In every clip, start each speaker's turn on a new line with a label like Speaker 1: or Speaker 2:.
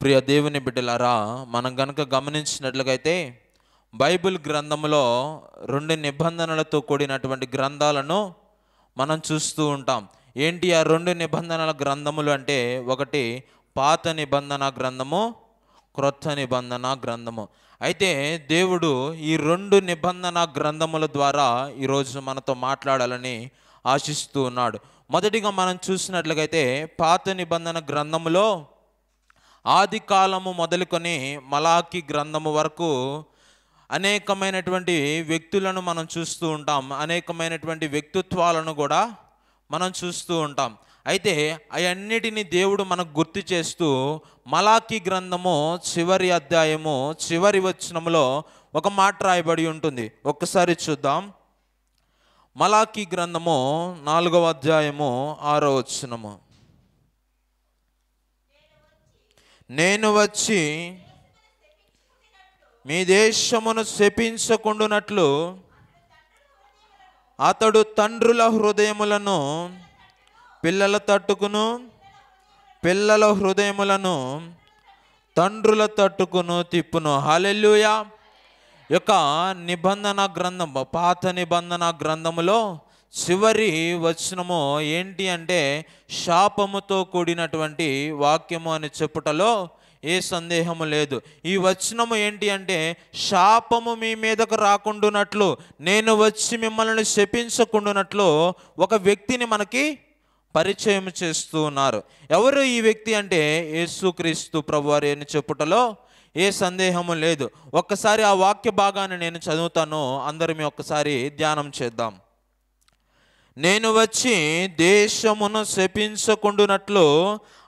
Speaker 1: ప్రియ దేవుని బిడ్డలారా, మనం గనుక గమనించినట్లుగైతే బైబిల్ గ్రంథంలో 2 నిబంధనలతో కూడినటువంటి గ్రంథాలను మనం చూస్తూ ఉంటాం. ఏంటి ఆ 2 నిబంధనల గ్రంథములు అంటే, ఒకటి పాత నిబంధన గ్రంథము, క్రొత్త నిబంధన గ్రంథము. అయితే దేవుడు ఈ 2 నిబంధన గ్రంథముల ద్వారా ఈరోజు మనతో మాట్లాడాలని ఆశిస్తూ ఉన్నాడు. మొదటిగా మనం చూసినట్లుగైతే పాత నిబంధన గ్రంథములో ఆది కాలము మొదలుకొని మలాకి గ్రంథము వరకు అనేకమైనటువంటి వ్యక్తులను మనం చూస్తూ ఉంటాం. అనేకమైనటువంటి వ్యక్తిత్వాలను కూడా మనం చూస్తూ ఉంటాం. అయితే అవన్నిటిని దేవుడు మనకు గుర్తు చేస్తూ మలాకి గ్రంథము చివరి అధ్యాయము చివరి వచనములో ఒక మాట రాయబడి ఉంటుంది. ఒక్కసారి చూద్దాం. మలాకి గ్రంథము 4వ అధ్యాయము 6వ వచనము. నేను వచ్చి మీ దేశమును శపించకుండునట్లు అతడు తండ్రుల హృదయములను పిల్లల తట్టుకును, పిల్లల హృదయములను తండ్రుల తట్టుకును తిప్పును. హల్లెలూయా. యొక్క నిబంధన గ్రంథం, పాత నిబంధన గ్రంథములో చివరి వచనము ఏంటి అంటే శాపముతో కూడినటువంటి వాక్యము అని చెప్పుటలో ఏ సందేహము లేదు. ఈ వచనము ఏంటి అంటే, శాపము మీ మీదకు రాకుండానట్లు, నేను వచ్చి మిమ్మల్ని శపించకుండానట్లు ఒక వ్యక్తిని మనకి పరిచయం చేస్తూ ఉన్నారు. ఎవరు ఈ వ్యక్తి అంటే యేసుక్రీస్తు ప్రభువారు అని చెప్పుటలో ఏ సందేహము లేదు. ఒక్కసారి ఆ వాక్య భాగాన్ని నేను చదువుతాను, అందరం ఒక్కసారి ధ్యానం చేద్దాం. నేను వచ్చి దేశమును శపించకుండునట్లు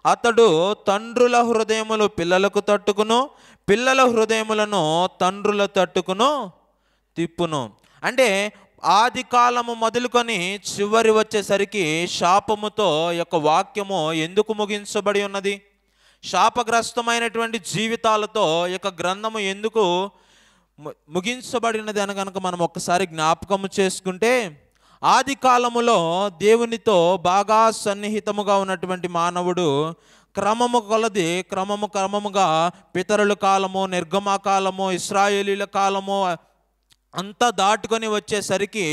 Speaker 1: అతడు తండ్రుల హృదయములు పిల్లలకు తట్టుకును, పిల్లల హృదయములను తండ్రుల తట్టుకును తిప్పును. అంటే ఆది కాలము మొదలుకొని చివరి వచ్చేసరికి శాపముతో యొక్క వాక్యము ఎందుకు ముగించబడి ఉన్నది? శాపగ్రస్తమైనటువంటి జీవితాలతో యొక్క గ్రంథము ఎందుకు ముగించబడినది అని కనుక మనం ఒక్కసారి జ్ఞాపకము చేసుకుంటే, ఆది కాలములో దేవునితో బాగా సన్నిహితముగా ఉన్నటువంటి మానవుడు క్రమముగా పితరుల కాలము, నిర్గమకాలము, ఇశ్రాయేలీల కాలము అంతా దాటుకొని వచ్చేసరికి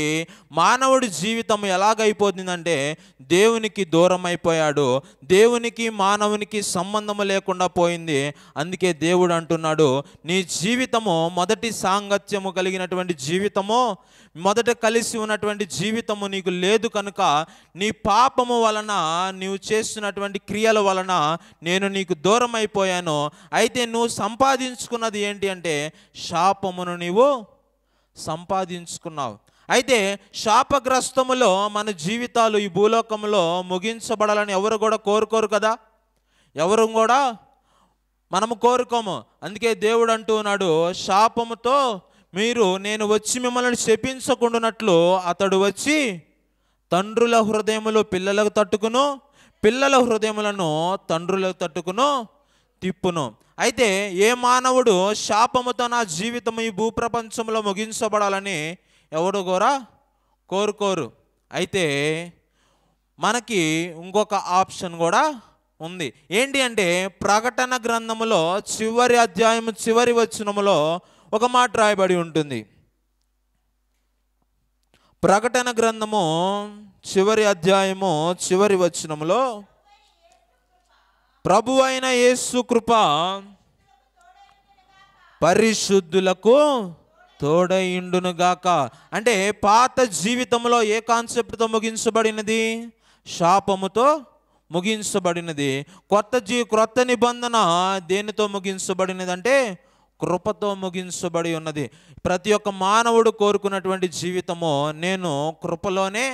Speaker 1: మానవుడి జీవితం ఎలాగైపోతుందంటే దేవునికి దూరం అయిపోయాడు. దేవునికి మానవునికి సంబంధము లేకుండా పోయింది. అందుకే దేవుడు అంటున్నాడు, నీ జీవితము మొదటి సాంగత్యము కలిగినటువంటి జీవితము, మొదట కలిసి ఉన్నటువంటి జీవితము నీకు లేదు కనుక నీ పాపము వలన, నీవు చేస్తున్నటువంటి క్రియల వలన నేను నీకు దూరం అయిపోయాను. అయితే నువ్వు సంపాదించుకున్నది ఏంటి అంటే శాపమును నీవు సంపాదించుకున్నావు. అయితే శాపగ్రస్తములో మన జీవితాలు ఈ భూలోకంలో ముగించబడాలని ఎవరు కూడా కోరుకోరు కదా. ఎవరు కూడా మనము కోరుకోము. అందుకే దేవుడు అంటూ ఉన్నాడు, శాపముతో మీరు నేను వచ్చి మిమ్మల్ని శపించకుండానట్లు అతడు వచ్చి తండ్రుల హృదయములు పిల్లలకు తట్టుకును, పిల్లల హృదయములను తండ్రులకు తట్టుకును తిప్పును. అయితే ఏ మానవుడు శాపముతో నా జీవితం ఈ భూప్రపంచంలో ముగించబడాలని ఎవడు కూడా కోరుకోరు. అయితే మనకి ఇంకొక ఆప్షన్ కూడా ఉంది. ఏంటి అంటే ప్రకటన గ్రంథములో చివరి అధ్యాయం చివరి వచనములో ఒక మాట రాయబడి ఉంటుంది. ప్రకటన గ్రంథము చివరి అధ్యాయము చివరి వచనములో, ప్రభువైన యేసు కృప పరిశుద్ధులకు తోడైండును గాక. అంటే పాత జీవితంలో ఏ కాన్సెప్ట్తో ముగించబడినది? శాపముతో ముగించబడినది. క్రొత్త నిబంధన దేనితో ముగించబడినది అంటే కృపతో ముగించబడి ఉన్నది. ప్రతి ఒక్క మానవుడు కోరుకున్నటువంటి జీవితము, నేను కృపలోనే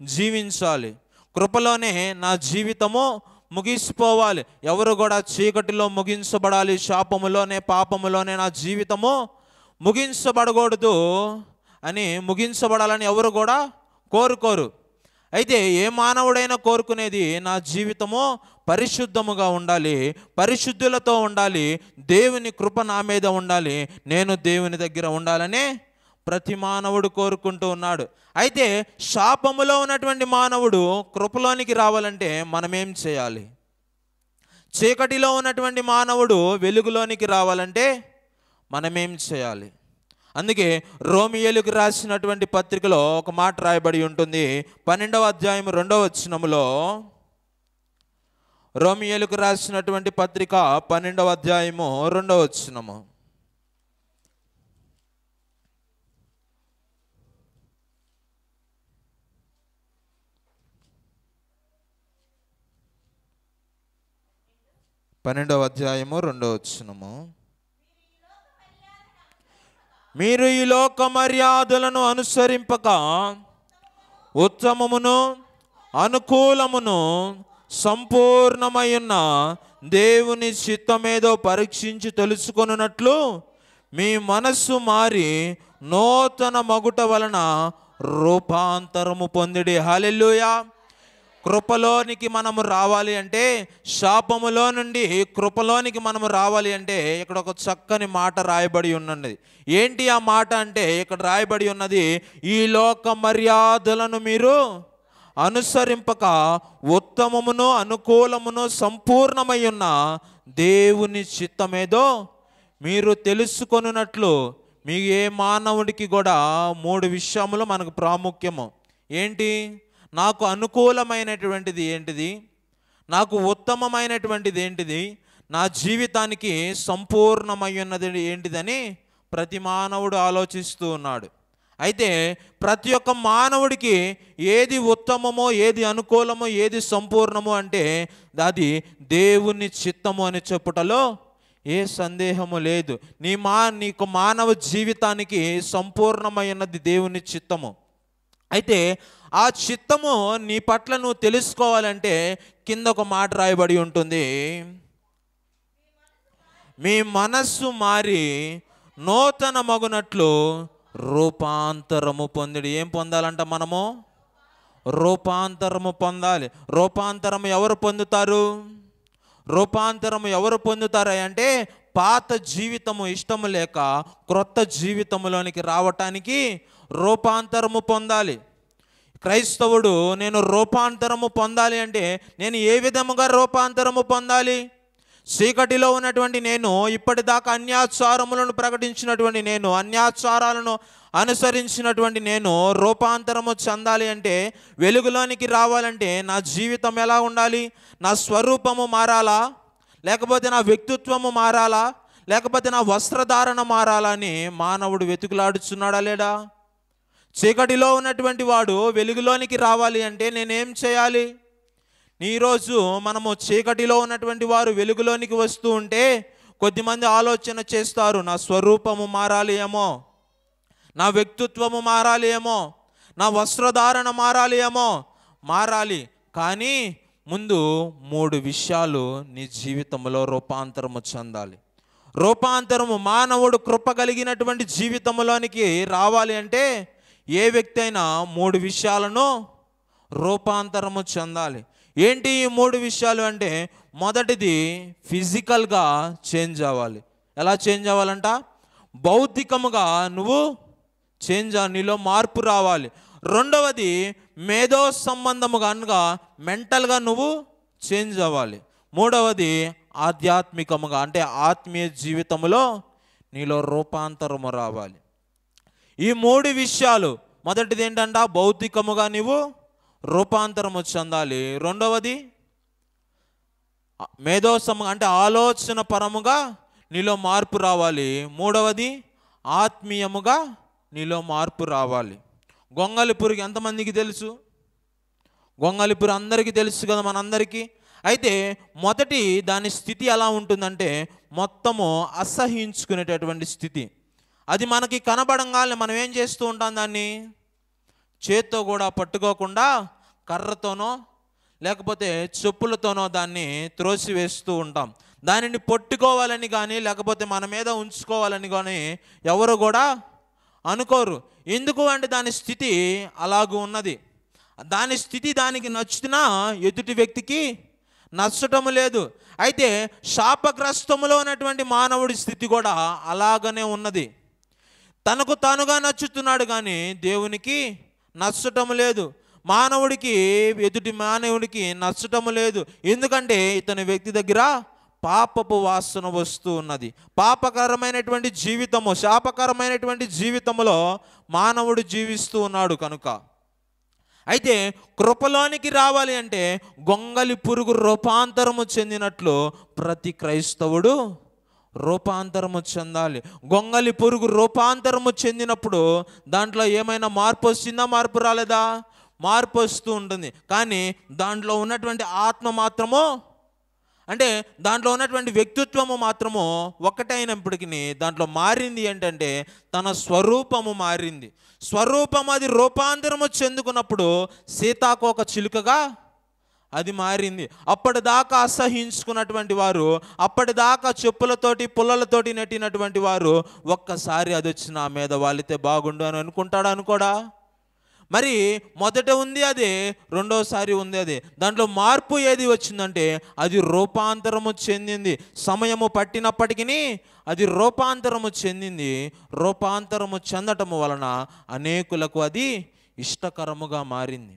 Speaker 1: జీవించాలి, కృపలోనే నా జీవితము ముగిసిపోవాలి. ఎవరు కూడా చీకటిలో ముగించబడాలి, శాపములోనే పాపములోనే నా జీవితము ముగించబడకూడదు అని, ముగించబడాలని ఎవరు కూడా కోరుకోరు. అయితే ఏ మానవుడైనా కోరుకునేది నా జీవితము పరిశుద్ధముగా ఉండాలి, పరిశుద్ధులతో ఉండాలి, దేవుని కృప నా మీద ఉండాలి, నేను దేవుని దగ్గర ఉండాలని ప్రతి మానవుడు కోరుకుంటూ ఉన్నాడు. అయితే శాపములో ఉన్నటువంటి మానవుడు కృపలోనికి రావాలంటే మనం ఏం చేయాలి? చీకటిలో ఉన్నటువంటి మానవుడు వెలుగులోనికి రావాలంటే మనమేం చేయాలి? అందుకే రోమియోలకు రాసినటువంటి పత్రికలో ఒక మాట రాయబడి ఉంటుంది. 12వ అధ్యాయం 2వ వచనములో, రోమియోలకు రాసినటువంటి పత్రిక 12వ అధ్యాయము 2వ వచనము. మీరు ఈ లోక మర్యాదలను అనుసరింపక ఉత్తమమును అనుకూలమును సంపూర్ణమయ్యున్న దేవుని చిత్తమేదో పరీక్షించి తెలుసుకొనున్నట్లు మీ మనస్సు మారి నూతన మగుట వలన రూపాంతరము పొందిడి. హల్లెలూయా. కృపలోనికి మనము రావాలి అంటే, శాపములో నుండి కృపలోనికి మనము రావాలి అంటే ఇక్కడ ఒక చక్కని మాట రాయబడి ఉన్నది. ఏంటి ఆ మాట అంటే, ఇక్కడ రాయబడి ఉన్నది, ఈ లోక మర్యాదలను మీరు అనుసరింపక ఉత్తమమును అనుకూలమును సంపూర్ణమై ఉన్న దేవుని చిత్తమేదో మీరు తెలుసుకొనున్నట్లు. మీ ఏ మానవుడికి కూడా 3 విషయములు మనకు ప్రాముఖ్యము. ఏంటి? నాకు అనుకూలమైనటువంటిది ఏంటిది, నాకు ఉత్తమమైనటువంటిది ఏంటిది, నా జీవితానికి సంపూర్ణమై ఉన్నది ఏంటిదని ప్రతి మానవుడు ఆలోచిస్తూ ఉన్నాడు. అయితే ప్రతి ఒక్క మానవుడికి ఏది ఉత్తమమో, ఏది అనుకూలమో, ఏది సంపూర్ణమో అంటే అది దేవుని చిత్తము అని చెప్పుటలో ఏ సందేహము లేదు. నీకు మానవ జీవితానికి సంపూర్ణమైనది దేవుని చిత్తము. అయితే ఆ చిత్తము నీ పట్ల నువ్వు తెలుసుకోవాలంటే కింద ఒక మాట రాయబడి ఉంటుంది, మీ మనస్సు మారి నూతన మగునట్లు రూపాంతరము పొందిడి. ఏం పొందాలంట? మనము రూపాంతరము పొందాలి. రూపాంతరము ఎవరు పొందుతారు? రూపాంతరము ఎవరు పొందుతారు అంటే, పాత జీవితము ఇష్టము లేక క్రొత్త జీవితములోనికి రావటానికి రూపాంతరము పొందాలి. క్రైస్తవుడు నేను రూపాంతరము పొందాలి అంటే నేను ఏ విధముగా రూపాంతరము పొందాలి? చీకటిలో ఉన్నటువంటి నేను, ఇప్పటిదాకా అన్యాచారములను ప్రకటించినటువంటి నేను, అన్యాచారాలను అనుసరించినటువంటి నేను రూపాంతరము చెందాలి అంటే, వెలుగులోనికి రావాలంటే నా జీవితం ఎలా ఉండాలి? నా స్వరూపము మారాలా, లేకపోతే నా వ్యక్తిత్వము మారాలా, లేకపోతే నా వస్త్రధారణ మారాలా అని మానవుడు వెతుకులాడుచున్నాడా లేడా? చీకటిలో ఉన్నటువంటి వాడు వెలుగులోనికి రావాలి అంటే నేనేం చేయాలి? ఈరోజు మనము చీకటిలో ఉన్నటువంటి వారు వెలుగులోనికి వస్తూ ఉంటే కొద్దిమంది ఆలోచన చేస్తారు, నా స్వరూపము మారాలి ఏమో, నా వ్యక్తిత్వము మారాలి ఏమో, నా వస్త్రధారణ మారాలి ఏమో. మారాలి, కానీ ముందు 3 విషయాలు నీ జీవితంలో రూపాంతరము చెందాలి. రూపాంతరము మానవుడు కృప కలిగినటువంటి జీవితంలోనికి రావాలి అంటే ఏ వ్యక్తి అయినా 3 విషయాలను రూపాంతరము చెందాలి. ఏంటి ఈ 3 విషయాలు అంటే, మొదటిది ఫిజికల్గా చేంజ్ అవ్వాలి. ఎలా చేంజ్ అవ్వాలంట? భౌతికముగా నువ్వు చేంజ్, నీలో మార్పు రావాలి. రెండవది మేధో సంబంధముగా అనగా మెంటల్గా నువ్వు చేంజ్ అవ్వాలి. మూడవది ఆధ్యాత్మికముగా అంటే ఆత్మీయ జీవితంలో నీలో రూపాంతరము రావాలి. ఈ 3 విషయాలు, మొదటిది ఏంటంట? భౌతికముగా నీవు రూపాంతరము చెందాలి. రెండవది మేధోసము అంటే ఆలోచన పరముగా నీలో మార్పు రావాలి. మూడవది ఆత్మీయముగా నీలో మార్పు రావాలి. గొంగళిపురికి ఎంతమందికి తెలుసు? గొంగళిపురి అందరికీ తెలుసు కదా, మనందరికీ. అయితే మొదటి దాని స్థితి ఎలా ఉంటుందంటే మొత్తము అసహించుకునేటటువంటి స్థితి. అది మనకి కనబడంగానే మనం ఏం చేస్తూ ఉంటాం? దాన్ని చేత్తో కూడా పట్టుకోకుండా కర్రతోనో లేకపోతే చెప్పులతోనో దాన్ని త్రోసివేస్తూ ఉంటాం. దానిని పట్టుకోవాలని కానీ లేకపోతే మన మీద ఉంచుకోవాలని కానీ ఎవరు కూడా అనుకోరు. ఎందుకు అంటే దాని స్థితి అలాగూ ఉన్నది. దాని స్థితి దానికి నచ్చుతున్నా ఎదుటి వ్యక్తికి నచ్చటం లేదు. అయితే శాపగ్రస్తములో ఉన్నటువంటి మానవుడి స్థితి కూడా అలాగనే ఉన్నది. తనకు తానుగా నచ్చుతున్నాడు కానీ దేవునికి నచ్చటం లేదు. మానవుడికి, ఎదుటి మానవుడికి నచ్చటం లేదు. ఎందుకంటే ఇతని వ్యక్తి దగ్గర పాపపు వాసన వస్తూ ఉన్నది. పాపకరమైనటువంటి జీవితము, శాపకరమైనటువంటి జీవితంలో మానవుడు జీవిస్తూ ఉన్నాడు. కనుక అయితే కృపలోనికి రావాలి అంటే గొంగలి పురుగు రూపాంతరము చెందినట్లు ప్రతి క్రైస్తవుడు రూపాంతరము చెందాలి. గొంగలి పురుగు రూపాంతరము చెందినప్పుడు దాంట్లో ఏమైనా మార్పు వస్తుందా? మార్పు రాలేదా? మార్పు వస్తూ ఉంటుంది. కానీ దాంట్లో ఉన్నటువంటి ఆత్మ మాత్రము, అంటే దాంట్లో ఉన్నటువంటి వ్యక్తిత్వము మాత్రము ఒకటైనప్పటికీ దాంట్లో మారింది ఏంటంటే తన స్వరూపము మారింది. స్వరూపం అది రూపాంతరము చెందుకున్నప్పుడు సీతాకోక చిలుకగా అది మారింది. అప్పటిదాకా అసహించుకున్నటువంటి వారు, అప్పటిదాకా చెప్పులతోటి పుల్లలతోటి నెట్టినటువంటి వారు ఒక్కసారి అది వచ్చి నా మీద వాలితే బాగుండు అని అనుకుంటాడా? అనుకోడా? మరి మొదట ఉంది అదే, రెండోసారి ఉంది అదే. దాంట్లో మార్పు ఏది వచ్చిందంటే అది రూపాంతరము చెందింది. సమయము పట్టినప్పటికీ అది రూపాంతరము చెందింది. రూపాంతరము చెందటము వలన అనేకులకు అది ఇష్టకరముగా మారింది.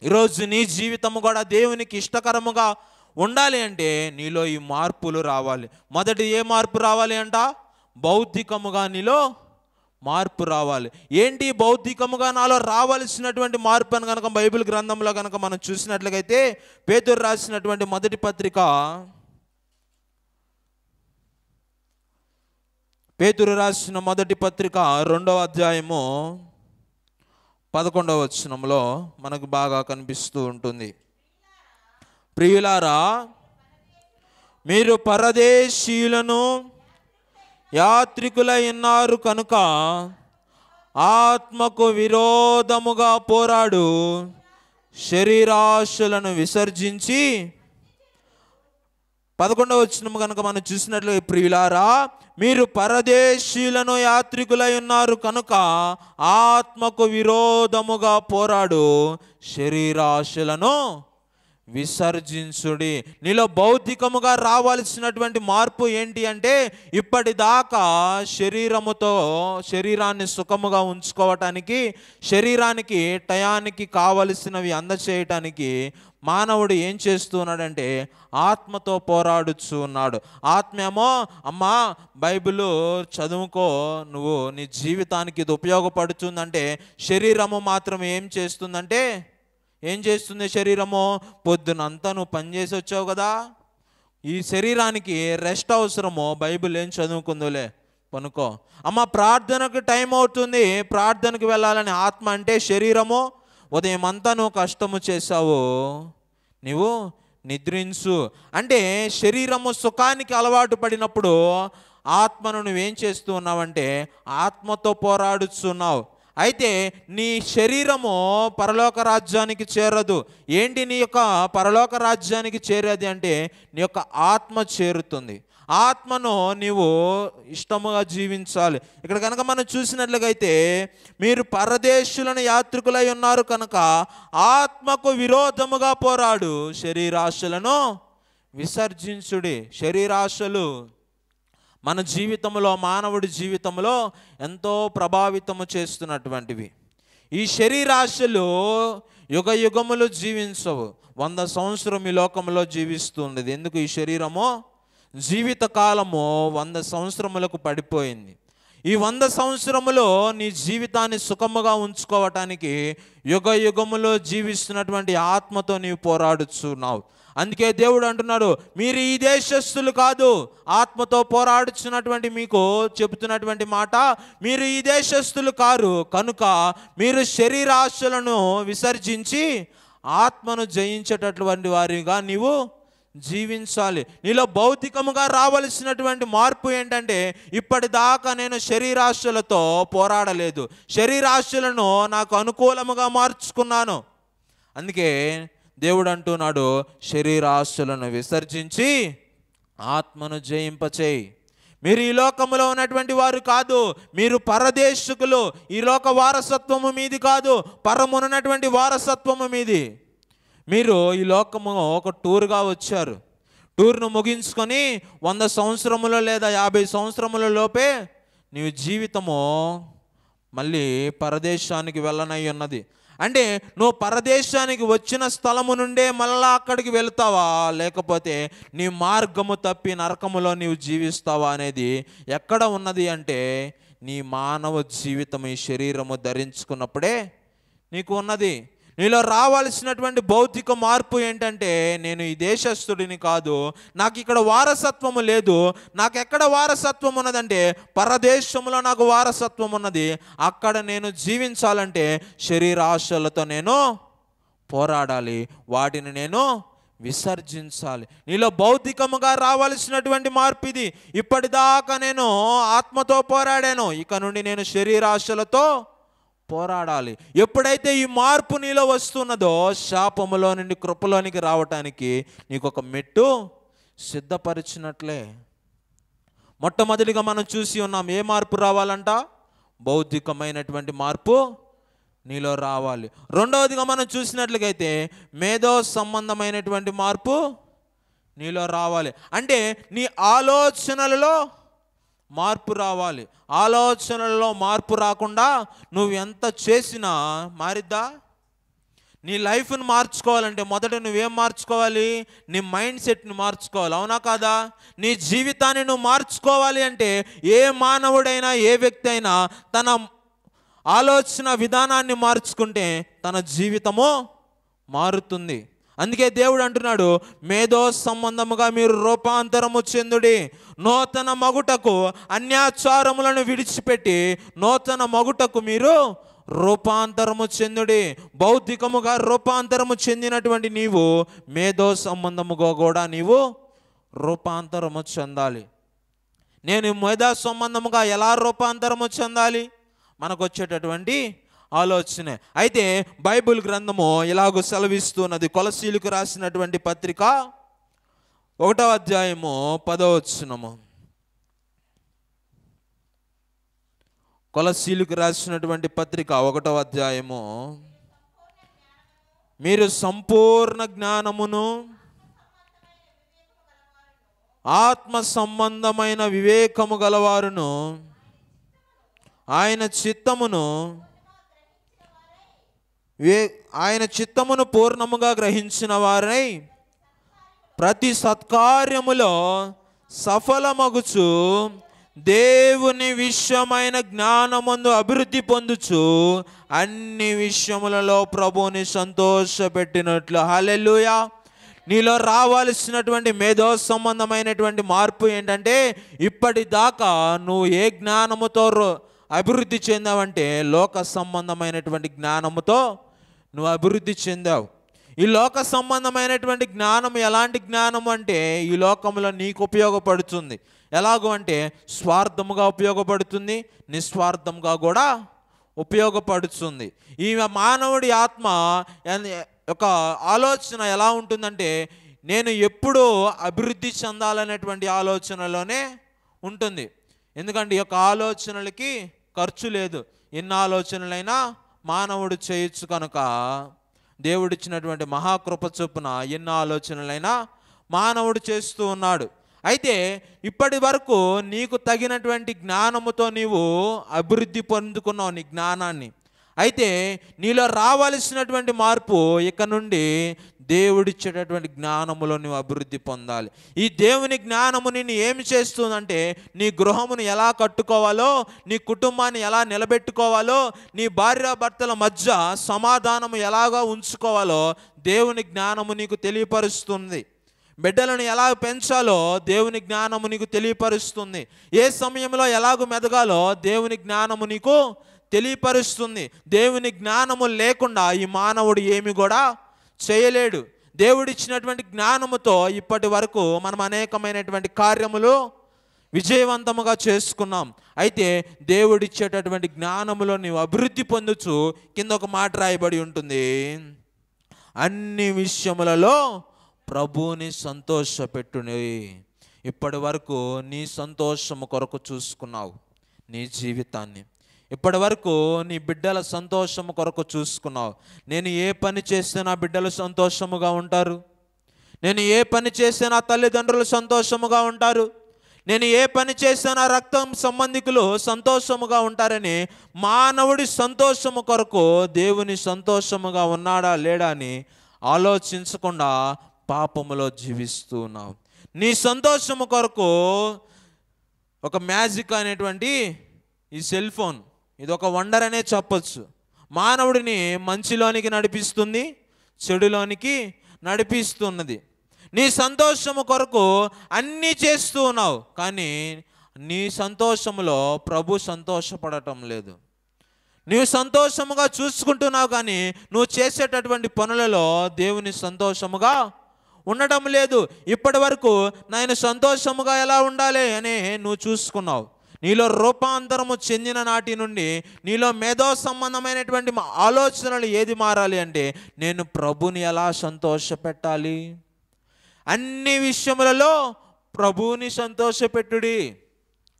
Speaker 1: ఈరోజు నీ జీవితము కూడా దేవునికి ఇష్టకరముగా ఉండాలి అంటే నీలో ఈ మార్పులు రావాలి. మొదటి ఏ మార్పు రావాలి అంట? బౌద్ధికముగా నీలో మార్పు రావాలి. ఏంటి బౌద్ధికముగా నాలో రావాల్సినటువంటి మార్పు అని కనుక బైబిల్ గ్రంథంలో కనుక మనం చూసినట్లయితే పేతురు రాసినటువంటి మొదటి పత్రిక, పేతురు రాసిన మొదటి పత్రిక 2వ అధ్యాయము 11వ వచనంలో మనకు బాగా కనిపిస్తూ ఉంటుంది. ప్రియులారా, మీరు పరదేశీయులను యాత్రికులై ఉన్నారు కనుక ఆత్మకు విరోధముగా పోరాడు శరీరాశలను విసర్జించి, 11వ వచనం కనుక మనం చూసినట్లు, ప్రియులారా మీరు పరదేశీయులను యాత్రికులై ఉన్నారు కనుక ఆత్మకు విరోధముగా పోరాడు శరీరాశలను విసర్జించుడి. నీలో బౌద్ధికముగా రావాల్సినటువంటి మార్పు ఏంటి అంటే ఇప్పటిదాకా శరీరాన్ని సుఖముగా ఉంచుకోవటానికి, శరీరానికి టయానికి కావలసినవి అందచేయటానికి మానవుడు ఏం చేస్తూ ఉన్నాడంటే ఆత్మతో పోరాడుచు ఉన్నాడు. ఆత్మేమో అమ్మా బైబిల్ చదువుకో, నువ్వు నీ జీవితానికి ఇది ఉపయోగపడుతుందంటే, శరీరము మాత్రం ఏం చేస్తుందంటే, ఏం చేస్తుంది శరీరము? పొద్దునంతా నువ్వు పనిచేసి వచ్చావు కదా, ఈ శరీరానికి రెస్ట్ అవసరమో, బైబిల్ ఏం చదువుకుందోలే పనుకో. అమ్మ ప్రార్థనకు టైం అవుతుంది, ప్రార్థనకు వెళ్ళాలని ఆత్మ అంటే, శరీరము ఉదయం అంతా నువ్వు కష్టము చేసావు, నువ్వు నిద్రించు అంటే శరీరము సుఖానికి అలవాటు పడినప్పుడు ఆత్మను నువ్వేం చేస్తూ ఉన్నావంటే ఆత్మతో పోరాడుతున్నావు. అయితే నీ శరీరము పరలోక రాజ్యానికి చేరదు. ఏంటి నీ యొక్క పరలోక రాజ్యానికి చేరేది అంటే నీ యొక్క ఆత్మ చేరుతుంది. ఆత్మను నీవు ఇష్టముగా జీవించాలి. ఇక్కడ కనుక మనం చూసినట్లయితే మీరు పరదేశులను యాత్రికులై ఉన్నారు కనుక ఆత్మకు విరోధముగా పోరాడు శరీరాశలను విసర్జించుడి. శరీరాశలు మన జీవితంలో, మానవుడి జీవితంలో ఎంతో ప్రభావితము చేస్తున్నటువంటివి. ఈ శరీరాశలు యుగ యుగములు జీవించవు. 100 సంవత్సరం ఈ లోకంలో జీవిస్తుంది. ఎందుకు? ఈ శరీరము జీవితకాలము 100 సంవత్సరములకు పడిపోయింది. ఈ 100 సంవత్సరములో నీ జీవితాన్ని సుఖముగా ఉంచుకోవటానికి యుగ యుగములో జీవిస్తున్నటువంటి ఆత్మతో నీవు పోరాడుచున్నావు. అందుకే దేవుడు అంటున్నాడు, మీరు ఈ దేశస్థులు కాదు. ఆత్మతో పోరాడుచున్నటువంటి మీకు చెబుతున్నటువంటి మాట, మీరు ఈ దేశస్థులు కారు కనుక మీరు శరీరాశలను విసర్జించి ఆత్మను జయించేటటువంటి వారిగా నీవు జీవించాలి. నీలో భౌతికముగా రావలసినటువంటి మార్పు ఏంటంటే ఇప్పటిదాకా నేను శరీరాశలతో పోరాడలేదు, శరీరాశలను నాకు అనుకూలముగా మార్చుకున్నాను. అందుకే దేవుడు అంటున్నాడు, శరీరాశలను విసర్జించి ఆత్మను జయింపచేయి. మీరు ఈ లోకములో ఉన్నటువంటి వారు కాదు, మీరు పరదేశకులు. ఈ లోక వారసత్వము మీది కాదు, పరమున్నటువంటి వారసత్వము మీది. మీరు ఈ లోకము ఒక టూర్గా వచ్చారు. టూర్ను ముగించుకొని 100 సంవత్సరములో లేదా 50 సంవత్సరముల లోపే నీ జీవితము మళ్ళీ పరదేశానికి వెళ్ళనై ఉన్నది. అంటే నువ్వు పరదేశానికి వచ్చిన స్థలము నుండే మళ్ళా అక్కడికి వెళ్తావా, లేకపోతే నీ మార్గము తప్పి నరకములో నీవు జీవిస్తావా అనేది ఎక్కడ ఉన్నది అంటే నీ మానవ జీవితం ఈ శరీరము ధరించుకున్నప్పుడే నీకు ఉన్నది. నీలో రావాల్సినటువంటి భౌతిక మార్పు ఏంటంటే, నేను ఈ దేశస్థుడిని కాదు, నాకు ఇక్కడ వారసత్వము లేదు. నాకు ఎక్కడ వారసత్వం ఉన్నదంటే పరదేశంలో నాకు వారసత్వం ఉన్నది. అక్కడ నేను జీవించాలంటే శరీరాశలతో నేను పోరాడాలి, వాటిని నేను విసర్జించాలి. నీలో భౌతికముగా రావాల్సినటువంటి మార్పు ఇది. ఇప్పటిదాకా నేను ఆత్మతో పోరాడాను, ఇక నుండి నేను శరీరాశలతో పోరాడాలి. ఎప్పుడైతే ఈ మార్పు నీలో వస్తున్నదో శాపములో నుండి కృపలోనికి రావటానికి నీకు ఒక మెట్టు సిద్ధపరిచినట్లే. మొట్టమొదటిగా మనం చూసి ఉన్నాం, ఏ మార్పు రావాలంట? భౌతికమైనటువంటి మార్పు నీలో రావాలి. రెండవదిగా మనం చూసినట్లయితే మేధో సంబంధమైనటువంటి మార్పు నీలో రావాలి. అంటే నీ ఆలోచనలలో మార్పు రావాలి. ఆలోచనలలో మార్పు రాకుండా నువ్వు ఎంత చేసినా మారిద్దా? నీ లైఫ్ని మార్చుకోవాలంటే మొదట నువ్వేం మార్చుకోవాలి? నీ మైండ్ సెట్ని మార్చుకోవాలి, అవునా కాదా? నీ జీవితాన్ని నువ్వు మార్చుకోవాలి అంటే ఏ మానవుడైనా ఏ వ్యక్తి అయినా తన ఆలోచన విధానాన్ని మార్చుకుంటే తన జీవితము మారుతుంది. అందుకే దేవుడు అంటున్నాడు, మేధో సంబంధముగా మీరు రూపాంతరము చెందుడి, నూతన మగుటకు అన్యాచారములను విడిచిపెట్టి నూతన మగుటకు మీరు రూపాంతరము చెందుడి. భౌతికముగా రూపాంతరము చెందినటువంటి నీవు మేధో సంబంధముగా కూడా నీవు రూపాంతరము చెందాలి. నేను మేధో సంబంధముగా ఎలా రూపాంతరము చెందాలి? మనకు వచ్చేటటువంటి ఆలోచనే. అయితే బైబిల్ గ్రంథము ఇలాగూ సెలవిస్తున్నది. కొలసీలకు రాసినటువంటి పత్రిక 1వ అధ్యాయము 10వ వచనము. కొలసీలకు రాసినటువంటి పత్రిక 1వ అధ్యాయము, మీరు సంపూర్ణ జ్ఞానమును ఆత్మ సంబంధమైన వివేకము గలవారును ఆయన చిత్తమును పూర్ణముగా గ్రహించిన వారై ప్రతి సత్కార్యములో సఫలమగుచు దేవుని విషయమైన జ్ఞానమందు అభివృద్ధి పొందుచు అన్ని విషయములలో ప్రభువుని సంతోషపెట్టినట్లు. హల్లెలూయా. నీలో రావాల్సినటువంటి మేధో సంబంధమైనటువంటి మార్పు ఏంటంటే, ఇప్పటిదాకా నువ్వు ఏ జ్ఞానముతో అభివృద్ధి చెందావంటే లోక సంబంధమైనటువంటి జ్ఞానముతో నువ్వు అభివృద్ధి చెందావు. ఈ లోక సంబంధమైనటువంటి జ్ఞానం ఎలాంటి జ్ఞానం అంటే ఈ లోకంలో నీకు ఉపయోగపడుతుంది. ఎలాగో అంటే స్వార్థముగా ఉపయోగపడుతుంది, నిస్వార్థంగా కూడా ఉపయోగపడుతుంది. ఈ మానవుడి ఆత్మ ఒక ఆలోచన ఎలా ఉంటుందంటే, నేను ఎప్పుడూ అభివృద్ధి చెందాలనేటువంటి ఆలోచనలోనే ఉంటుంది. ఎందుకంటే ఈ యొక్క ఆలోచనలకి ఖర్చు లేదు. ఎన్ని ఆలోచనలైనా మానవుడు చేయొచ్చు కనుక దేవుడిచ్చినటువంటి మహాకృప చొప్పున ఎన్ని ఆలోచనలైనా మానవుడు చేస్తూ ఉన్నాడు. అయితే ఇప్పటి వరకు నీకు తగినటువంటి జ్ఞానముతో నీవు అభివృద్ధి పొందుకున్నావు నీ జ్ఞానాన్ని. అయితే నీలో రావాల్సినటువంటి మార్పు ఇక నుండి దేవుడిచ్చేటటువంటి జ్ఞానములో నువ్వు అభివృద్ధి పొందాలి. ఈ దేవుని జ్ఞానము నిన్ను ఏమి చేస్తుందంటే, నీ గృహమును ఎలా కట్టుకోవాలో, నీ కుటుంబాన్ని ఎలా నిలబెట్టుకోవాలో, నీ భార్యాభర్తల మధ్య సమాధానము ఎలాగా ఉంచుకోవాలో దేవుని జ్ఞానము నీకు తెలియపరుస్తుంది. బిడ్డలను ఎలా పెంచాలో దేవుని జ్ఞానము నీకు తెలియపరుస్తుంది. ఏ సమయంలో ఎలాగూ మెదగాలో దేవుని జ్ఞానము నీకు తెలియపరుస్తుంది. దేవుని జ్ఞానము లేకుండా ఈ మానవుడు ఏమి కూడా చేయలేడు. దేవుడిచ్చినటువంటి జ్ఞానముతో ఇప్పటి వరకు మనం అనేకమైనటువంటి కార్యములు విజయవంతముగా చేసుకున్నాం. అయితే దేవుడిచ్చేటటువంటి జ్ఞానములో నీవు అభివృద్ధి పొందుచు కింద ఒక మాట రాయబడి ఉంటుంది, అన్ని విషయములలో ప్రభువుని సంతోషపెట్టుని. ఇప్పటి వరకు నీ సంతోషము కొరకు చూసుకున్నావు నీ జీవితాన్ని. ఇప్పటి వరకు నీ బిడ్డల సంతోషము కొరకు చూసుకున్నావు. నేను ఏ పని చేస్తే నా బిడ్డలు సంతోషముగా ఉంటారు, నేను ఏ పని చేస్తే నా తల్లిదండ్రులు సంతోషముగా ఉంటారు, నేను ఏ పని చేసినా రక్తం సంబంధికులు సంతోషముగా ఉంటారని మానవుడి సంతోషము కొరకు దేవుని సంతోషముగా ఉన్నాడా లేడా అని ఆలోచించకుండా పాపములో జీవిస్తూ ఉన్నావు. నీ సంతోషము కొరకు ఒక మ్యాజిక్ అనేటువంటి ఈ సెల్ ఫోన్ ఇది ఒక వండర్ అనే చెప్పొచ్చు. మానవుడిని మంచిలోనికి నడిపిస్తుంది, చెడులోనికి నడిపిస్తున్నది. నీ సంతోషము కొరకు అన్నీ చేస్తూ ఉన్నావు, కానీ నీ సంతోషములో ప్రభు సంతోషపడటం లేదు. నీవు సంతోషముగా చూసుకుంటున్నావు, కానీ నువ్వు చేసేటటువంటి పనులలో దేవుని సంతోషముగా ఉండడం లేదు. ఇప్పటి వరకు నేను సంతోషముగా ఎలా ఉండాలి అని నువ్వు చూసుకున్నావు. నీలో రూపాంతరము చెందిన నాటి నుండి నీలో మేధో సంబంధమైనటువంటి ఆలోచనలు ఏది మారాలి అంటే, నేను ప్రభుని ఎలా సంతోషపెట్టాలి, అన్ని విషయములలో ప్రభువుని సంతోషపెట్టుడి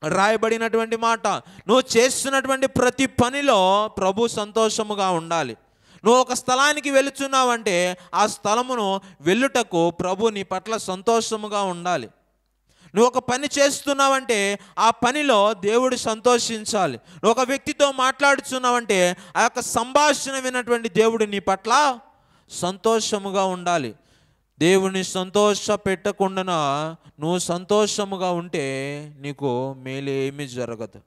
Speaker 1: రాయబడినటువంటి మాట. నువ్వు చేస్తున్నటువంటి ప్రతి పనిలో ప్రభు సంతోషముగా ఉండాలి. నువ్వు ఒక స్థలానికి వెళుతున్నావంటే ఆ స్థలమును వెళ్ళుటకు ప్రభు నీ పట్ల సంతోషముగా ఉండాలి. నువ్వు ఒక పని చేస్తున్నావంటే ఆ పనిలో దేవుడు సంతోషించాలి. నువ్వు ఒక వ్యక్తితో మాట్లాడుతున్నావంటే ఆ యొక్క సంభాషణ విన్నటువంటి దేవుడు నీ పట్ల సంతోషముగా ఉండాలి. దేవుని సంతోష పెట్టకుండా నువ్వు సంతోషముగా ఉంటే నీకు మేలేమీ జరగదు.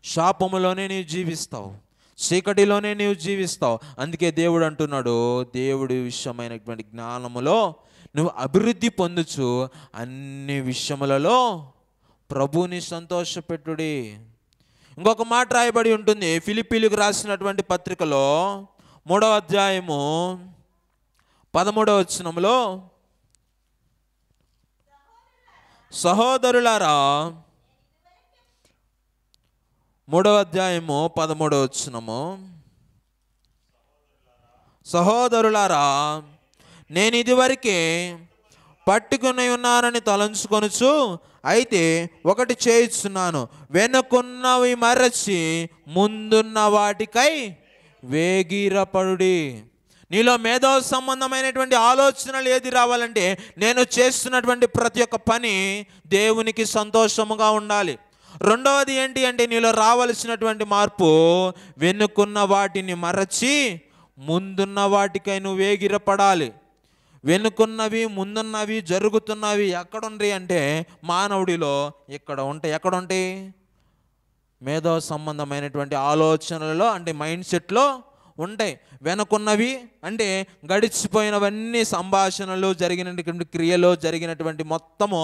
Speaker 1: శాపములోనే నీవు జీవిస్తావు, చీకటిలోనే నీవు జీవిస్తావు. అందుకే దేవుడు అంటున్నాడు, దేవుడి విషయమైనటువంటి జ్ఞానములో నువ్వు అభివృద్ధి పొందుచు అన్ని విషయములలో ప్రభుని సంతోషపెట్టుడి. ఇంకొక మాట రాయబడి ఉంటుంది ఫిలిప్పీలకు రాసినటువంటి పత్రికలో 3వ అధ్యాయము 13వ వచనములో, సహోదరులారా 3వ అధ్యాయము 13వ వచనము, సహోదరులారా నేను ఇదివరకే పట్టుకుని ఉన్నానని తలంచుకొనుచు అయితే ఒకటి చేయిస్తున్నాను, వెనుకున్నవి మరచి ముందున్న వాటికై వేగిరపడుడి. నీలో మేధో సంబంధమైనటువంటి ఆలోచనలు ఏది రావాలంటే, నేను చేస్తున్నటువంటి ప్రతి ఒక్క పని దేవునికి సంతోషముగా ఉండాలి. రెండవది ఏంటి అంటే, నీలో రావాల్సినటువంటి మార్పు వెనుకున్న వాటిని మరచి ముందున్న వాటికై నువ్వు వేగిరపడాలి. వెనుకున్నవి ముందున్నవి జరుగుతున్నవి ఎక్కడుంటాయి అంటే మానవుడిలో ఇక్కడ ఉంటాయి. ఎక్కడుంటాయి? మేధో సంబంధమైనటువంటి ఆలోచనలలో అంటే మైండ్ సెట్లో ఉంటాయి. వెనుకున్నవి అంటే గడిచిపోయినవన్నీ సంభాషణలు జరిగినటువంటి క్రియలు జరిగినటువంటి మొత్తము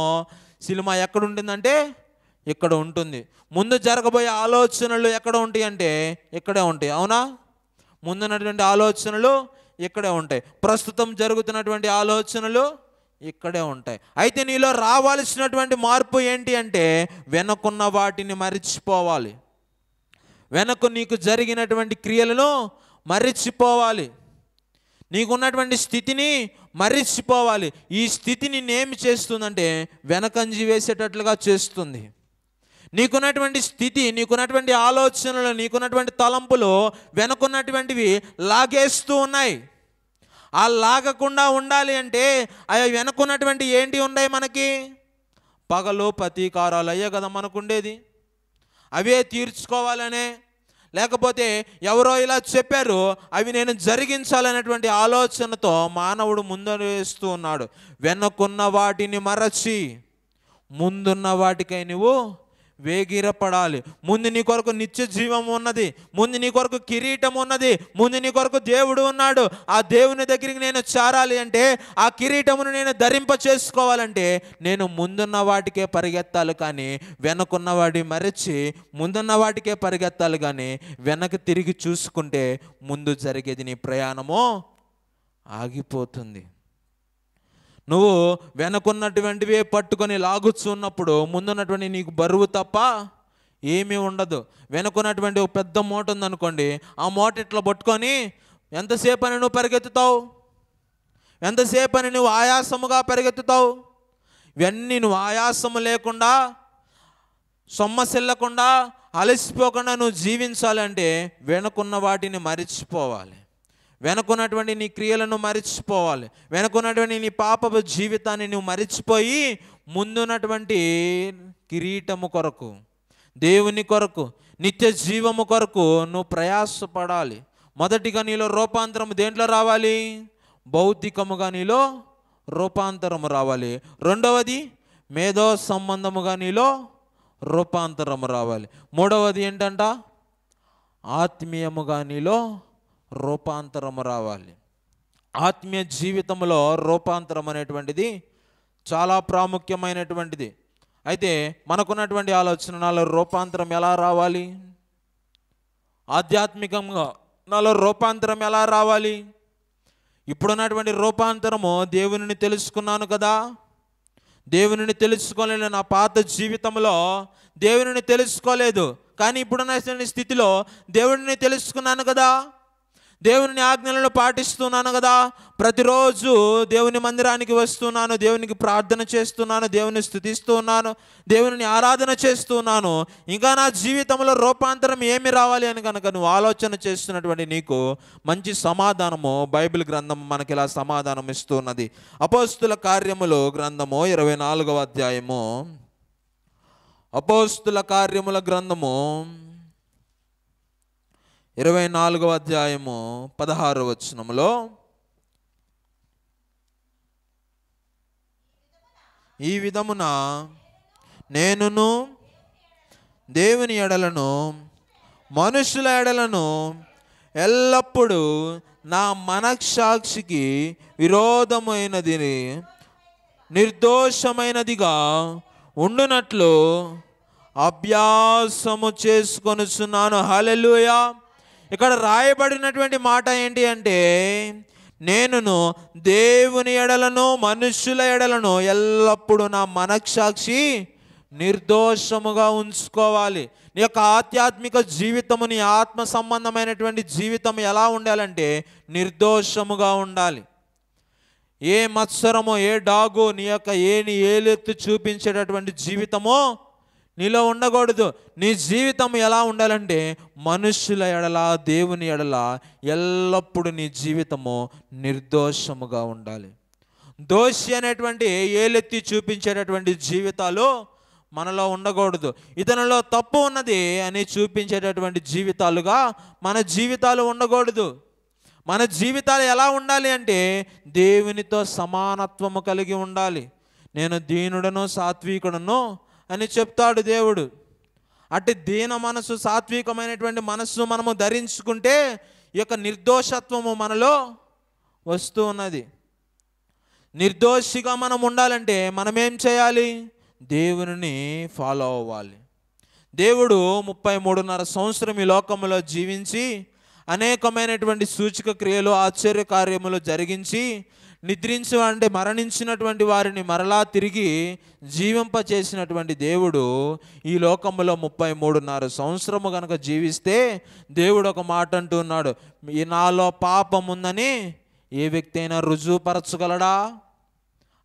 Speaker 1: సినిమా ఎక్కడ ఉంటుందంటే ఇక్కడ ఉంటుంది. ముందు జరగబోయే ఆలోచనలు ఎక్కడ ఉంటాయి అంటే ఇక్కడే ఉంటాయి. అవునా? ముందున్నటువంటి ఆలోచనలు ఇక్కడే ఉంటాయి, ప్రస్తుతం జరుగుతున్నటువంటి ఆలోచనలు ఇక్కడే ఉంటాయి. అయితే నీలో రావాల్సినటువంటి మార్పు ఏంటి అంటే, వెనుకున్న వాటిని మరిచిపోవాలి. వెనక నీకు జరిగినటువంటి క్రియలను మరిచిపోవాలి, నీకున్నటువంటి స్థితిని మరిచిపోవాలి. ఈ స్థితి నిన్నేమి చేస్తుందంటే వెనకంజి వేసేటట్లుగా చేస్తుంది. నీకున్నటువంటి స్థితి, నీకున్నటువంటి ఆలోచనలు, నీకున్నటువంటి తలంపులు వెనుకున్నటువంటివి లాగేస్తూ ఉన్నాయి. ఆ లాగకుండా ఉండాలి అంటే అవి వెనుకున్నటువంటి ఏంటి ఉన్నాయి మనకి? పగలు ప్రతీకారాలు అయ్యే కదా మనకుండేది. అవే తీర్చుకోవాలనే, లేకపోతే ఎవరో ఇలా చెప్పారు అవి నేను జరిగించాలనేటువంటి ఆలోచనతో మానవుడు ముందడు వేస్తూ ఉన్నాడు. వెనుకున్న వాటిని మరచి ముందున్న వాటికై నువ్వు వేగిరపడాలి. ముందు నీ కొరకు నిత్య జీవం ఉన్నది, ముందు నీ కొరకు కిరీటం ఉన్నది, ముందు నీ కొరకు దేవుడు ఉన్నాడు. ఆ దేవుని దగ్గరికి నేను చేరాలి అంటే, ఆ కిరీటమును నేను ధరింప చేసుకోవాలంటే నేను ముందున్న వాటికే పరిగెత్తాలి, కానీ వెనకున్న వాటి మరచి ముందున్న వాటికే పరిగెత్తాలి. కానీ వెనక్కి తిరిగి చూసుకుంటే ముందు జరిగేది నీ ప్రయాణము ఆగిపోతుంది. నువ్వు వెనకున్నటువంటివే పట్టుకొని లాగుచున్నప్పుడు ముందున్నటువంటి నీకు బరువు తప్ప ఏమీ ఉండదు. వెనుకున్నటువంటి ఒక పెద్ద మూట ఉందనుకోండి, ఆ మూట ఇట్లా పట్టుకొని ఎంతసేపు అని నువ్వు పరిగెత్తుతావు? ఎంతసేపు అని నువ్వు ఆయాసముగా పరిగెత్తుతావు? ఇవన్నీ నువ్వు ఆయాసము లేకుండా, సొమ్మసిల్లకుండా, అలసిపోకుండా నువ్వు జీవించాలంటే వెనుకున్న వాటిని మరిచిపోవాలి. వెనుకున్నటువంటి నీ క్రియలను మరిచిపోవాలి. వెనుకున్నటువంటి నీ పాపపు జీవితాన్ని నువ్వు మరిచిపోయి ముందున్నటువంటి కిరీటము కొరకు, దేవుని కొరకు, నిత్య జీవము కొరకు నువ్వు ప్రయాసపడాలి. మొదటిగా నీలో రూపాంతరం దేంట్లో రావాలి? భౌతికముగా నీలో రూపాంతరము రావాలి. రెండవది మేధో సంబంధముగా నీలో రూపాంతరము రావాలి. మూడవది ఏంటంట? ఆత్మీయముగా నీలో రూపాంతరము రావాలి. ఆత్మీయ జీవితంలో రూపాంతరం అనేటువంటిది చాలా ప్రాముఖ్యమైనటువంటిది. అయితే మనకున్నటువంటి ఆలోచన, నాలో రూపాంతరం ఎలా రావాలి? ఆధ్యాత్మికంగా నాలో రూపాంతరం ఎలా రావాలి? ఇప్పుడున్నటువంటి రూపాంతరము దేవునిని తెలుసుకున్నాను కదా, దేవునిని తెలుసుకోలేని నా పాత జీవితంలో దేవునిని తెలుసుకోలేదు. కానీ ఇప్పుడున్న స్థితిలో దేవుడిని తెలుసుకున్నాను కదా, దేవుని ఆజ్ఞలను పాటిస్తున్నాను కదా, ప్రతిరోజు దేవుని మందిరానికి వస్తున్నాను, దేవునికి ప్రార్థన చేస్తున్నాను, దేవుని స్తుతిస్తున్నాను, దేవుని ఆరాధన చేస్తున్నాను. ఇంకా నా జీవితంలో రూపాంతరం ఏమి రావాలి అని కనుక నువ్వు ఆలోచన చేస్తున్నటువంటి నీకు మంచి సమాధానము బైబిల్ గ్రంథం మనకి ఇలా సమాధానం ఇస్తున్నది. అపోస్తుల కార్యములు గ్రంథము 24వ అధ్యాయము, అపోస్తుల కార్యముల గ్రంథము 24వ అధ్యాయము 16వ వచనములో, ఈ విధమున నేనును దేవుని ఎడలను మనుషుల ఎడలను ఎల్లప్పుడూ నా మనస్సాక్షికి విరోధమైనది నిర్దోషమైనదిగా ఉండునట్లు అభ్యాసము చేసుకొనుచున్నాను. హల్లెలూయా. ఇక్కడ రాయబడినటువంటి మాట ఏంటి అంటే, నేనును దేవుని ఎడలను మనుషుల ఎడలను ఎల్లప్పుడూ నా మనస్సాక్షి నిర్దోషముగా ఉంచుకోవాలి. నీ యొక్క ఆధ్యాత్మిక జీవితము, నీ ఆత్మ సంబంధమైనటువంటి జీవితం ఎలా ఉండాలంటే నిర్దోషముగా ఉండాలి. ఏ మత్సరమో, ఏ డాగు, నీ యొక్క ఏలెత్తు చూపించేటటువంటి జీవితమో నీలో ఉండకూడదు. నీ జీవితం ఎలా ఉండాలంటే మనుషుల ఎడల, దేవుని ఎడల ఎల్లప్పుడూ నీ జీవితము నిర్దోషముగా ఉండాలి. దోషి అనేటువంటి ఏలెత్తి చూపించేటటువంటి జీవితాలు మనలో ఉండకూడదు. ఇతనిలో తప్పు ఉన్నది అని చూపించేటటువంటి జీవితాలుగా మన జీవితాలు ఉండకూడదు. మన జీవితాలు ఎలా ఉండాలి అంటే దేవునితో సమానత్వము కలిగి ఉండాలి. నేను దీనుడను సాత్వికుడను అని చెప్తాడు దేవుడు. అట్టి దీన మనసు, సాత్వికమైనటువంటి మనస్సు మనము ధరించుకుంటే ఈ యొక్క నిర్దోషత్వము మనలో వస్తూ ఉన్నది. నిర్దోషిగా మనం ఉండాలంటే మనం ఏం చేయాలి? దేవుని ఫాలో అవ్వాలి. దేవుడు 33.5 సంవత్సరం ఈ లోకంలో జీవించి అనేకమైనటువంటి సూచక క్రియలు, ఆశ్చర్య కార్యములు జరిగించి నిద్రించి అంటే మరణించినటువంటి వారిని మరలా తిరిగి జీవింపచేసినటువంటి దేవుడు ఈ లోకంలో 33.5 సంవత్సరము కనుక జీవిస్తే దేవుడు ఒక మాట అంటున్నాడు, ఈ నాలో పాపం ఉందని ఏ వ్యక్తి అయినా రుజువుపరచగలడా?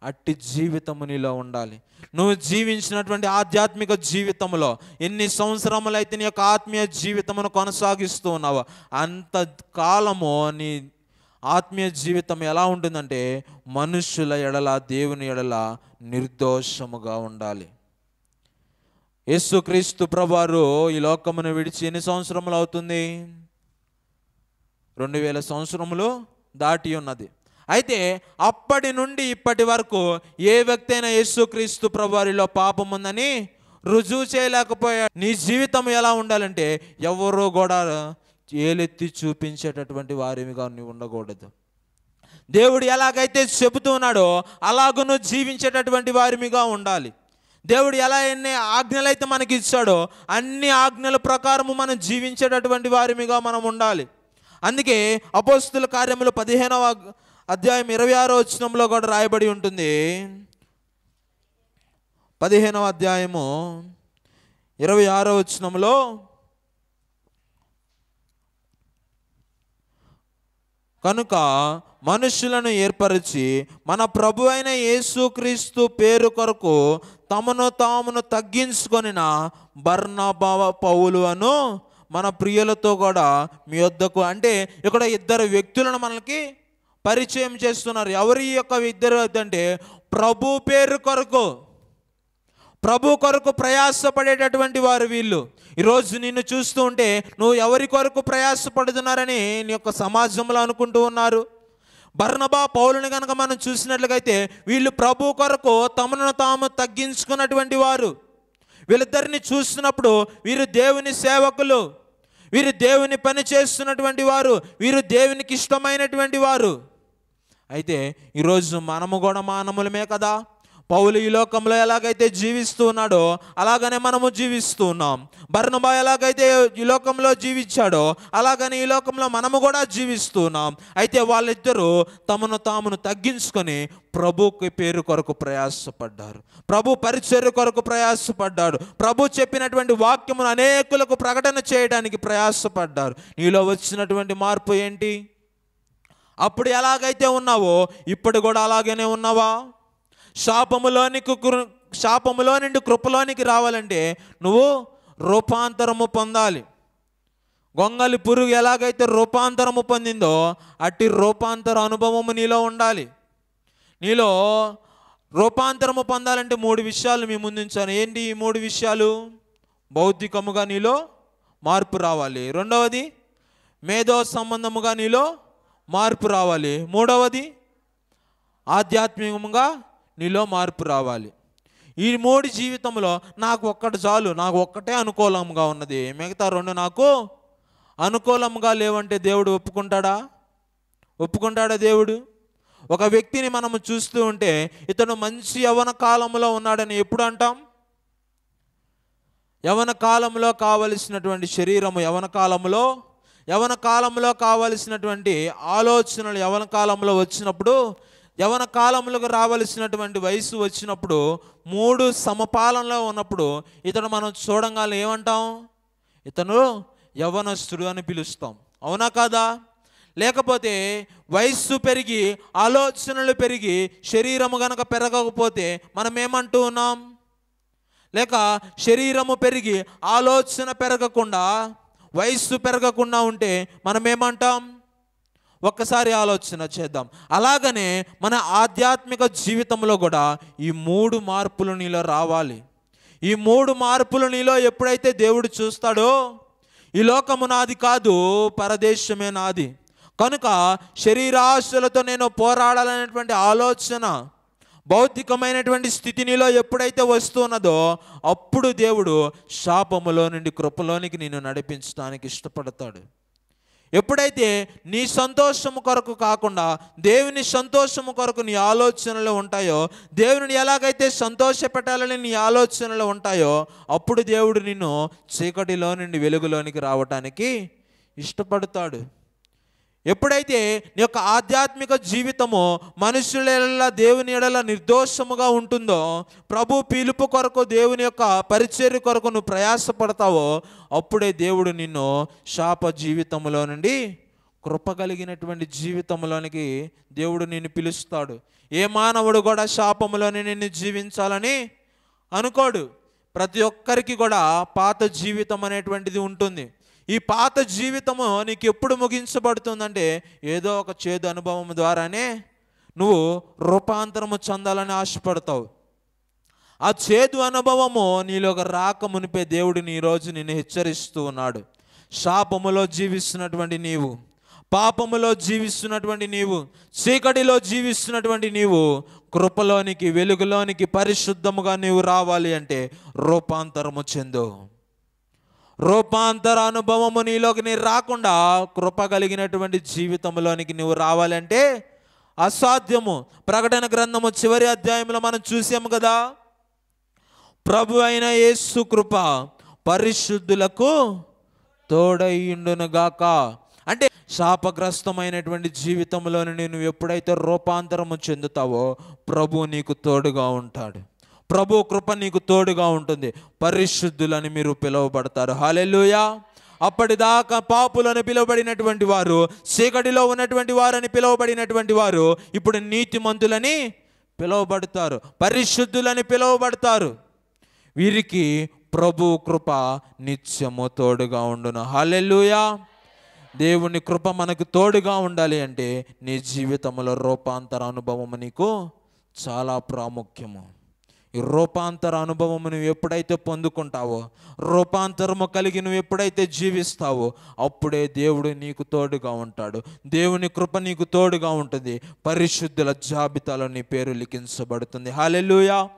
Speaker 1: అట్టి జీవితము నీలో ఉండాలి. నువ్వు జీవించినటువంటి ఆధ్యాత్మిక జీవితంలో ఎన్ని సంవత్సరములైతే నీ యొక్క ఆత్మీయ జీవితమును కొనసాగిస్తూ ఉన్నావో అంత కాలము నీ ఆత్మీయ జీవితం ఎలా ఉంటుందంటే మనుషుల ఎడల, దేవుని ఎడల నిర్దోషముగా ఉండాలి. యేసుక్రీస్తు ప్రభువారు ఈ లోకమును విడిచి ఎన్ని సంవత్సరములు అవుతుంది? 2000 సంవత్సరములు దాటి ఉన్నది. అయితే అప్పటి నుండి ఇప్పటి వరకు ఏ వ్యక్తి అయినా యేసుక్రీస్తు ప్రభువారిలో పాపం ఉందని రుజువు చేయలేకపోయాడు. నీ జీవితం ఎలా ఉండాలంటే ఎవరో కూడా ఏలెత్తి చూపించేటటువంటి వారిగా నువ్వు ఉండకూడదు. దేవుడు ఎలాగైతే చెబుతున్నాడో అలాగ నువ్వు జీవించేటటువంటి వారిగా ఉండాలి. దేవుడు ఎలా ఎన్ని ఆజ్ఞలు అయితే మనకి ఇచ్చాడో అన్ని ఆజ్ఞల ప్రకారము మనం జీవించేటటువంటి వారిగా మనం ఉండాలి. అందుకే అపోస్తుల కార్యములు 15వ అధ్యాయం 26వ వచనంలో కూడా రాయబడి ఉంటుంది. 15వ అధ్యాయము 26వ వచనంలో, కనుక మనుషులను ఏర్పరిచి మన ప్రభు అయిన యేసుక్రీస్తు పేరు కొరకు తమను తామును తగ్గించుకొనిన బర్నబా, పౌలు అను మన ప్రియులతో కూడా మీ వద్దకు, అంటే ఇక్కడ ఇద్దరు వ్యక్తులను మనకి పరిచయం చేస్తున్నారు. ఎవరి యొక్క ఇద్దరు అంటే ప్రభు పేరు కొరకు, ప్రభు కొరకు ప్రయాసపడేటటువంటి వారు వీళ్ళు. ఈరోజు నిన్ను చూస్తూ ఉంటే నువ్వు ఎవరి కొరకు ప్రయాసపడుతున్నారని నీ యొక్క సమాజంలో అనుకుంటూ ఉన్నారు. బర్నబా పౌలుని కనుక మనం చూసినట్లయితే వీళ్ళు ప్రభు కొరకు తమను తాము తగ్గించుకున్నటువంటి వారు. వీళ్ళిద్దరిని చూస్తున్నప్పుడు వీరు దేవుని సేవకులు, వీరు దేవుని పని చేస్తున్నటువంటి వారు, వీరు దేవునికి ఇష్టమైనటువంటి వారు. అయితే ఈరోజు మనము కూడా మానవులమే కదా. పౌలు ఈ లోకంలో ఎలాగైతే జీవిస్తూ ఉన్నాడో అలాగనే మనము జీవిస్తూ ఉన్నాం. బర్నబా ఎలాగైతే ఈ లోకంలో జీవించాడో అలాగనే ఈ లోకంలో మనము కూడా జీవిస్తూ ఉన్నాం. అయితే వాళ్ళిద్దరూ తమను తామును తగ్గించుకొని ప్రభుకి పేరు కొరకు ప్రయాసపడ్డారు, ప్రభు పరిచర్య కొరకు ప్రయాసపడ్డారు, ప్రభు చెప్పినటువంటి వాక్యమును అనేకులకు ప్రకటన చేయడానికి ప్రయాసపడ్డారు. నీలో వచ్చినటువంటి మార్పు ఏంటి? అప్పుడు ఎలాగైతే ఉన్నావో ఇప్పుడు కూడా అలాగనే ఉన్నావా? శాపములో నుండి కృపలోనికి రావాలంటే నువ్వు రూపాంతరము పొందాలి. గొంగలి పురుగు ఎలాగైతే రూపాంతరము పొందిందో అట్టి రూపాంతర అనుభవము నీలో ఉండాలి. నీలో రూపాంతరము పొందాలంటే 3 విషయాలు మీ ముందుంచాను. ఏంటి ఈ 3 విషయాలు? భౌతికముగా నీలో మార్పు రావాలి, రెండవది మేధో సంబంధముగా నీలో మార్పు రావాలి, మూడవది ఆధ్యాత్మికంగా నీలో మార్పు రావాలి. ఈ 3 జీవితంలో నాకు ఒక్కటి చాలు, నాకు ఒక్కటే అనుకూలంగా ఉన్నది, మిగతా 2 నాకు అనుకూలంగా లేవంటే దేవుడు ఒప్పుకుంటాడా దేవుడు? ఒక వ్యక్తిని మనము చూస్తూ ఉంటే ఇతను మంచి యవ్వన కాలంలో ఉన్నాడని ఎప్పుడు అంటాం? యవ్వన కాలంలో కావలసినటువంటి శరీరము యవ్వన కాలంలో కావలసినటువంటి ఆలోచనలు యవ్వన కాలంలో వచ్చినప్పుడు, యవ్వన కాలంలోకి రావలసినటువంటి వయసు వచ్చినప్పుడు 3 సమపాలనలో ఉన్నప్పుడు ఇతను మనం చూడంగానే ఏమంటాం? ఇతను యవ్వనస్తుడు అని పిలుస్తాం. అవునా కాదా? లేకపోతే వయస్సు పెరిగి ఆలోచనలు పెరిగి శరీరము గనక పెరగకపోతే మనం ఏమంటూ ఉన్నాం? లేక శరీరము పెరిగి ఆలోచన పెరగకుండా వయస్సు పెరగకుండా ఉంటే మనం ఏమంటాం? ఒక్కసారి ఆలోచన చేద్దాం. అలాగనే మన ఆధ్యాత్మిక జీవితంలో కూడా ఈ 3 మార్పులు నీలో రావాలి. ఈ 3 మార్పులు నీలో ఎప్పుడైతే దేవుడు చూస్తాడో, ఈ లోకము నాది కాదు, పరదేశమే నాది, కనుక శరీరాశలతో నేను పోరాడాలనేటువంటి ఆలోచన, భౌతికమైనటువంటి స్థితి నీలో ఎప్పుడైతే వస్తున్నదో అప్పుడు దేవుడు శాపములో నుండి కృపలోనికి నిన్ను నడిపించడానికి ఇష్టపడతాడు. ఎప్పుడైతే నీ సంతోషము కొరకు కాకుండా దేవుని సంతోషము కొరకు నీ ఆలోచనలు ఉంటాయో, దేవుని ఎలాగైతే సంతోష పెట్టాలని నీ ఆలోచనలు ఉంటాయో అప్పుడు దేవుడు నిన్ను చీకటిలో నుండి వెలుగులోనికి రావటానికి ఇష్టపడతాడు. ఎప్పుడైతే నీ యొక్క ఆధ్యాత్మిక జీవితము మనుషుల ఎడల దేవుని ఎడల నిర్దోషముగా ఉంటుందో, ప్రభు పిలుపు కొరకు దేవుని యొక్క పరిచర్య కొరకు నువ్వు ప్రయాసపడతావో అప్పుడే దేవుడు నిన్ను శాప జీవితంలో నుండి కృప కలిగినటువంటి జీవితంలోనికి దేవుడు నిన్ను పిలుస్తాడు. ఏ మానవుడు కూడా శాపములోనే నిన్ను జీవించాలని అనుకోడు. ప్రతి ఒక్కరికి కూడా పాత జీవితం అనేటువంటిది ఉంటుంది. ఈ పాత జీవితము నీకు ఎప్పుడు ముగించబడుతుందంటే ఏదో ఒక చేదు అనుభవం ద్వారానే నువ్వు రూపాంతరము చెందాలని ఆశపడతావు. ఆ చేదు అనుభవము నీలోకి రాక మునిపే దేవుడు ఈరోజు నిన్ను హెచ్చరిస్తూ ఉన్నాడు. శాపములో జీవిస్తున్నటువంటి నీవు, పాపములో జీవిస్తున్నటువంటి నీవు, చీకటిలో జీవిస్తున్నటువంటి నీవు కృపలోనికి వెలుగులోనికి పరిశుద్ధముగా నీవు రావాలి అంటే రూపాంతరము చెందు. రూపాంతర అనుభవము నీలోకి రాకుండా కృప కలిగినటువంటి జీవితంలోనికి నువ్వు రావాలంటే అసాధ్యము. ప్రకటన గ్రంథము చివరి అధ్యాయంలో మనం చూసాము కదా, ప్రభు అయిన యేసు కృప పరిశుద్ధులకు తోడైయుండునుగాక. అంటే శాపగ్రస్తమైనటువంటి జీవితంలోని నువ్వు ఎప్పుడైతే రూపాంతరము చెందుతావో ప్రభు నీకు తోడుగా ఉంటాడు. ప్రభు కృప నీకు తోడుగా ఉంటుంది. పరిశుద్ధులని మీరు పిలువబడతారు. హల్లెలూయా. అప్పటిదాకా పాపులను పిలువబడినటువంటి వారు, చీకటిలో ఉన్నటువంటి వారని పిలువబడినటువంటి వారు ఇప్పుడు నీతిమంతులని పిలువబడతారు, పరిశుద్ధులని పిలువబడతారు. వీరికి ప్రభు కృప నిత్యము తోడుగా ఉండును. హల్లెలూయా. దేవుని కృప మనకు తోడుగా ఉండాలి అంటే నీ జీవితంలో రూపాంతర అనుభవం నీకు చాలా ప్రాముఖ్యము. ఈ రూపాంతర అనుభవం నువ్వు ఎప్పుడైతే పొందుకుంటావో, రూపాంతరము కలిగి నువ్వు ఎప్పుడైతే జీవిస్తావో, అప్పుడే దేవుడు నీకు తోడుగా ఉంటాడు. దేవుని కృప నీకు తోడుగా ఉంటుంది. పరిశుద్ధుల జాబితాలో నీ పేరు లిఖించబడుతుంది. హల్లెలూయా.